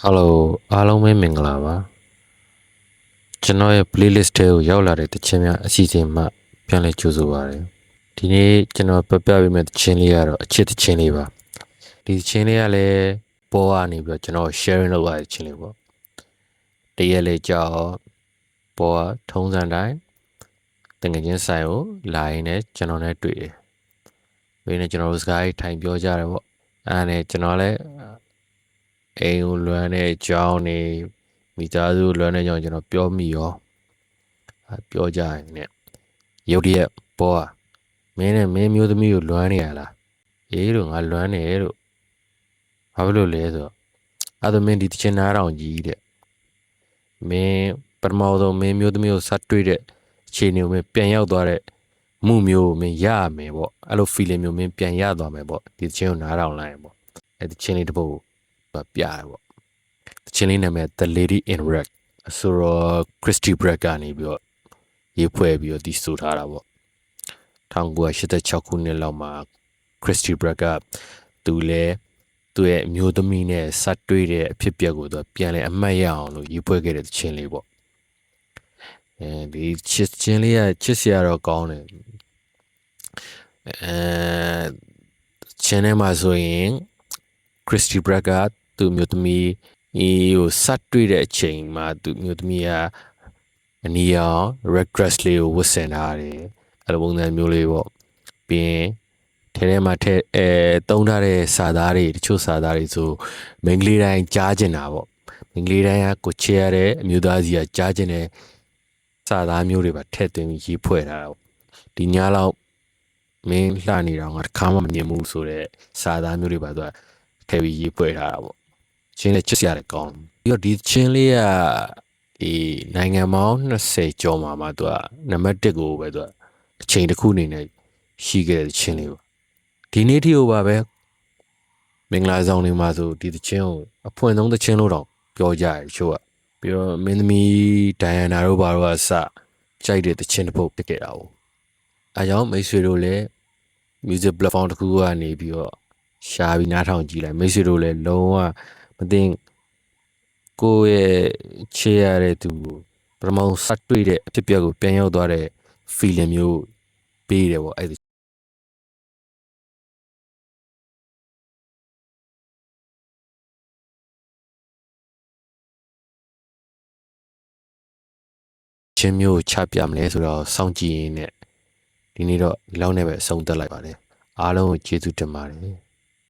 Hello အားလုံးပဲမင်္ဂလာပါကျွန်တော်ရဲ့ playlist ထဲကိုရောက်လာတဲ့သချင်းများအစီအစဉ်မှပြန်လည်ကြိုဆိုပါရစေဒီနေ့ကျွန်တော်ပြပြပေးမယ့်သချင်းလေးကတော့အချစ်သချင်းလေးပါဒီသချင်းလေးကလည်းပေါ်ကနေပြီးတော့ကျွန်တော် sharing လုပ်ရတဲ့သချင်းလေးပေါ့တရက်လေးကြောက်ပေါ်ကထုံးစံတိုင်းတကယ်ချင်းဆိုင်ကိုလာရင်လည်းကျွန်တော်နဲ့တွေ့တယ်။ပြီးရင်ကျွန်တော်တို့စကားကြီးထိုင်ပြောကြတယ်ပေါ့။အဲ့ဒါနဲ့ကျွန်တော်လည်းအိမ်ကိုလွမ်းတဲ့အကြောင်းနေမိသားစုလွမ်းတဲ့အကြောင်းကျွန်တော်ပြောမိရောပြောကြရင်ねရုတ်တရက်ပေါ်ကမင်းနဲ့မင်းမျိုးသမီးကိုလွမ်းနေရလားအေးလို့ငါလွမ်းနေလို့ဘာဖြစ်လို့လဲဆိုတော့အဲ့ဒါမင်းဒီတချင်နားတောင်ကြီးတဲ့မင်းပထမဆုံးမင်းမျိုးသမီးကိုဆက်တွေ့တဲ့အခြေအနေကိုမင်းပြန်ရောက်သွားတဲ့မှုမျိုးကိုမင်းရရမယ်ပေါ့အဲ့လို feeling မျိုးမင်းပြန်ရသွားမယ်ပေါ့ဒီတချင်ကိုနားတောင်လိုက်ရင်ပေါ့အဲ့တချင်လေးတစ်ပုဒ်ကိုပြရတယ်ပေါ့တချင်လေးနာမည် The Lady in Red ဆိုတော့ Christy Bragg ကနေပြီးတော့ရေးဖွဲ့ပြီးတော့ဒီဆိုထားတာပေါ့1986ခုနှစ်လောက်မှာ Christy Bragg ကသူ့ရဲ့မျိုးသမီးနဲ့ဆက်တွေ့တဲ့အဖြစ်အပျက်ကိုသူပြန်လဲအမှတ်ရအောင်လို့ရေးဖွဲ့ခဲ့တဲ့သချင်းလေးပေါ့ဒီချစ်ချင်းလေးကချစ်စရာတော့ကောင်းတယ်ချင်းထဲမှာဆိုရင် Christy Bragg ကသူ့မျိုးသမီးကိုဆက်တွေ့တဲ့အချိန်မှာသူ့မျိုးသမီးကအနီရောင် red dress လေးကိုဝတ်ဆင်ထားတယ်အဲ့လိုပုံစံမျိုးလေးပေါ့ပြီးရင်ထဲမှာသုံးထားတဲ့စာသားတွေတချို့စာသားတွေဆိုမိန်းကလေးတိုင်းကြားကျင်တာပေါ့မိန်းကလေးတိုင်းကကိုချေရတဲ့အမျိုးသားစီကကြားကျင်တဲ့စာသားမျိုးတွေပါထည့်သွင်းပြီးရေးဖွဲ့ထားတာပေါ့ဒီညာလောက်မင်းလှနေတော့ငါတစ်ခါမှမမြင်ဘူးဆိုတဲ့စာသားမျိုးတွေပါသူကထည့်ပြီးရေးဖွဲ့ထားတာပေါ့ချင်းလည်းချစ်စရာလည်းကောင်းပြီးတော့ဒီချင်းလေးကဒီနိုင်ငံပေါင်း20ကျော်မှာသူကနံပါတ်1ကိုပဲသူကအချိန်တစ်ခုအနေနဲ့ရှိခဲ့တဲ့ချင်းလေးပေါ့ဒီနေ့ထိဟိုပါပဲမင်္ဂလာဆောင်တွေမှာဆိုဒီသချင်းကိုအဖွင့်ဆုံးသချင်းလို့တော့ပြောကြတယ်ချို့ကပြီးတော့မင်းသမီးဒိုင်ယန်နာတို့ဘာလို့အစကြိုက်တဲ့သချင်းတစ်ပုဒ်ဖြစ်ခဲ့တာ哦အဲကြောင့်မိတ်ဆွေတို့လည်း music platform တစ်ခုကနေပြီးတော့ရှာပြီးနားထောင်ကြည့်လိုက်မိတ်ဆွေတို့လည်းလုံးဝမသိကိုယ့်ရဲ့ချေရတဲ့သူပထမဆက်တွေ့တဲ့အဖြစ်အပျက်ကိုပြန်ရောက်သွားတဲ့ feeling မျိုးပေးတယ်ပေါ့အဲ့ချင်းမျိုးချပြမလဲဆိုတော့စောင့်ကြည့်ရင်းနဲ့ဒီနေ့တော့ဒီလောက်နဲ့ပဲအဆုံးသတ်လိုက်ပါတယ်အားလုံးကိုကျေးဇူးတင်ပါတယ်